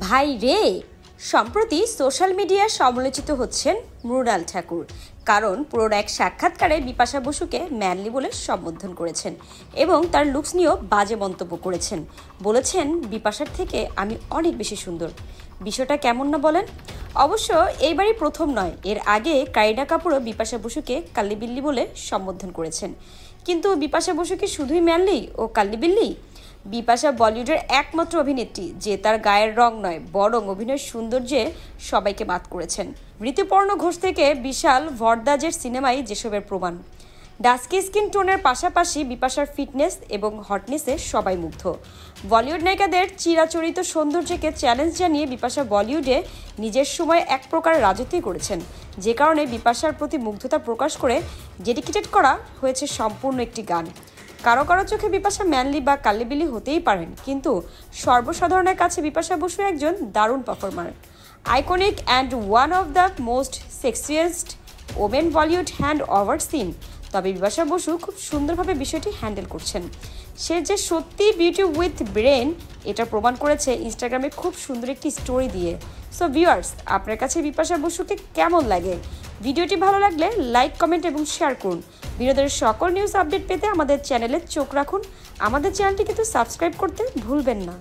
ভাই রে, সম্প্রতি সোশ্যাল মিডিয়ায় সমালোচিত হচ্ছেন মৃণাল ঠাকুর। কারণ পুরো এক সাক্ষাৎকারে বিপাশা বসুকে ম্যানলি বলে সম্বোধন করেছেন এবং তার লুকস নিয়েও বাজে মন্তব্য করেছেন। বলেছেন বিপাশার থেকে আমি অনেক বেশি সুন্দর। বিষয়টা কেমন না বলেন? অবশ্য এইবারই প্রথম নয়, এর আগে কারিনা কাপুরও বিপাশা বসুকে কাল্লিবিল্লি বলে সম্বোধন করেছেন। কিন্তু বিপাশা বসু কি শুধুই ম্যানলি ও কাল্লিবিল্লি? বিপাশা বলিউডের একমাত্র অভিনেত্রী যে তার গায়ের রং নয় বরং অভিনয়ের সৌন্দর্যে সবাইকে মাত করেছেন। ঋতুপর্ণ ঘোষ থেকে বিশাল ভরদ্বাজের সিনেমায় যেসবের প্রমাণ। ডাস্কি স্কিন টোনের পাশাপাশি বিপাশার ফিটনেস এবং হটনেসে সবাই মুগ্ধ। বলিউড নায়িকাদের চিরাচরিত সৌন্দর্যকে চ্যালেঞ্জ জানিয়ে বিপাশা বলিউডে নিজের সময় এক প্রকার রাজত্বই করেছেন, যে কারণে বিপাশার প্রতি মুগ্ধতা প্রকাশ করে ডেডিকেটেড করা হয়েছে সম্পূর্ণ একটি গান। কারো কারো চোখে বিপাশা ম্যানলি বা কাল্লিবিলি হতেই পারেন, কিন্তু সর্বসাধারণের কাছে বিপাশা বসু একজন দারুণ performer, iconic and one of the most sexiest women Bollywood hand over scene. তবে বিপাশা বসু খুব সুন্দরভাবে বিষয়টি হ্যান্ডেল করছেন। সে যে সত্যি বিউটি উইথ ব্রেন এটা প্রমাণ করেছে ইনস্টাগ্রামে খুব সুন্দর একটি স্টোরি দিয়ে। সো ভিউয়ার্স, আপনার কাছে বিপাশা বসুকে কেমন লাগে? ভিডিওটি ভালো লাগলে লাইক, কমেন্ট এবং শেয়ার করুন। বিনোদনের সকল নিউজ আপডেট পেতে আমাদের চ্যানেলে চোখ রাখুন। আমাদের চ্যানেলটি কিন্তু সাবস্ক্রাইব করতে ভুলবেন না।